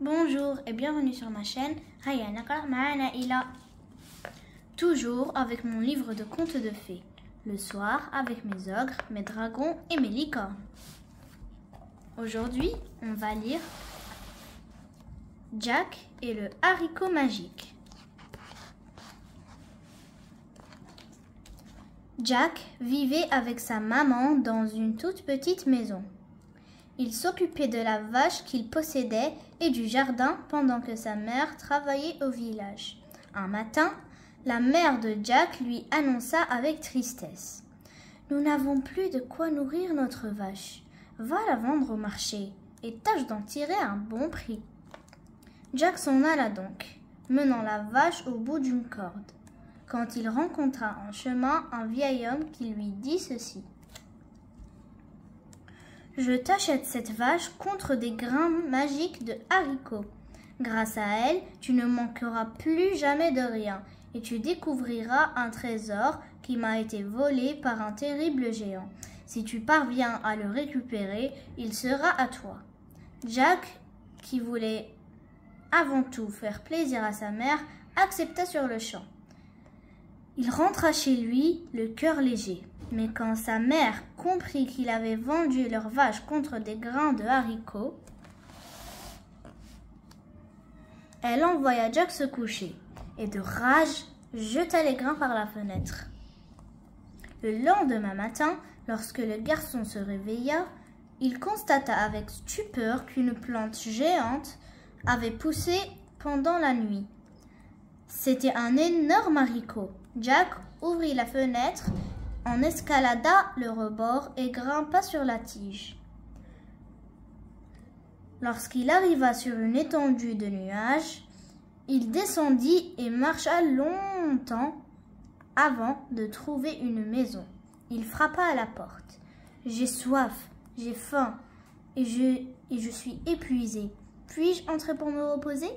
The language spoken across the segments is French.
Bonjour et bienvenue sur ma chaîne. Hayya naqra ma'ana Ila. Toujours avec mon livre de contes de fées. Le soir avec mes ogres, mes dragons et mes licornes. Aujourd'hui, on va lire Jack et le haricot magique. Jack vivait avec sa maman dans une toute petite maison. Il s'occupait de la vache qu'il possédait et du jardin pendant que sa mère travaillait au village. Un matin, la mère de Jack lui annonça avec tristesse: « Nous n'avons plus de quoi nourrir notre vache. Va la vendre au marché et tâche d'en tirer un bon prix. » Jack s'en alla donc, menant la vache au bout d'une corde, quand il rencontra en chemin un vieil homme qui lui dit ceci: « Je t'achète cette vache contre des grains magiques de haricots. Grâce à elle, tu ne manqueras plus jamais de rien et tu découvriras un trésor qui m'a été volé par un terrible géant. Si tu parviens à le récupérer, il sera à toi. » Jack, qui voulait avant tout faire plaisir à sa mère, accepta sur le champ. Il rentra chez lui, le cœur léger. Mais quand sa mère comprit qu'il avait vendu leur vache contre des grains de haricots, elle envoya Jack se coucher et de rage jeta les grains par la fenêtre. Le lendemain matin, lorsque le garçon se réveilla, il constata avec stupeur qu'une plante géante avait poussé pendant la nuit. C'était un énorme haricot. Jack ouvrit la fenêtre, en escalada le rebord et grimpa sur la tige. Lorsqu'il arriva sur une étendue de nuages, il descendit et marcha longtemps avant de trouver une maison. Il frappa à la porte. « J'ai soif, j'ai faim et je suis épuisé. Puis-je entrer pour me reposer ?»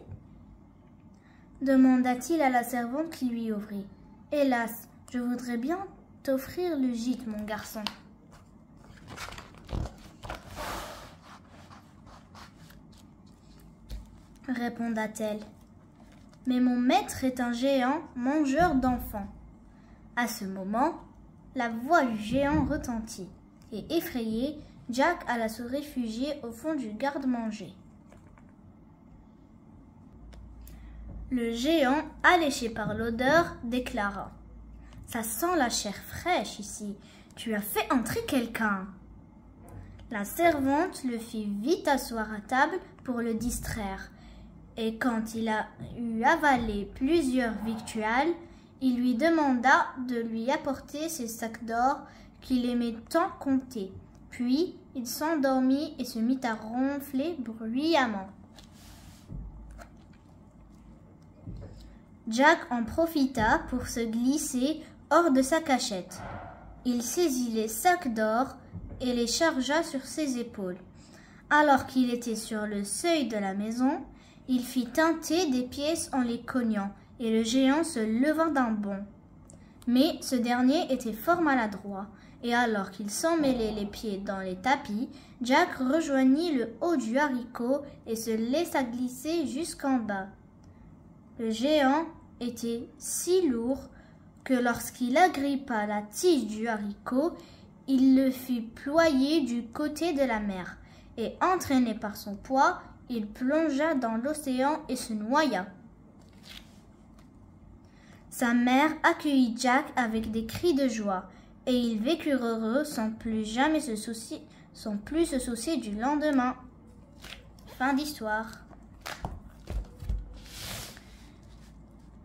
demanda-t-il à la servante qui lui ouvrit. « Hélas, je voudrais bien t'offrir le gîte, mon garçon. » répondit-elle. « Mais mon maître est un géant mangeur d'enfants. » À ce moment, la voix du géant retentit, et effrayé, Jack alla se réfugier au fond du garde-manger. Le géant, alléché par l'odeur, déclara: « Ça sent la chair fraîche ici. Tu as fait entrer quelqu'un. » La servante le fit vite asseoir à table pour le distraire, et quand il a eu avalé plusieurs victuailles, il lui demanda de lui apporter ses sacs d'or qu'il aimait tant compter. Puis il s'endormit et se mit à ronfler bruyamment. Jack en profita pour se glisser hors de sa cachette. Il saisit les sacs d'or et les chargea sur ses épaules. Alors qu'il était sur le seuil de la maison, il fit tinter des pièces en les cognant, et le géant se leva d'un bond. Mais ce dernier était fort maladroit, et alors qu'il s'emmêlait les pieds dans les tapis, Jack rejoignit le haut du haricot et se laissa glisser jusqu'en bas. Le géant était si lourd que lorsqu'il agrippa la tige du haricot, il le fit ployer du côté de la mer, et entraîné par son poids, il plongea dans l'océan et se noya. Sa mère accueillit Jack avec des cris de joie, et ils vécurent heureux sans plus se soucier du lendemain. Fin d'histoire.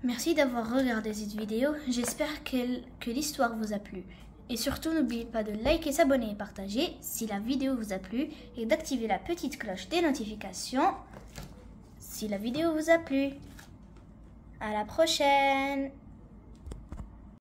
Merci d'avoir regardé cette vidéo, j'espère que l'histoire vous a plu. Et surtout, n'oubliez pas de liker, s'abonner et partager si la vidéo vous a plu et d'activer la petite cloche des notifications si la vidéo vous a plu. À la prochaine!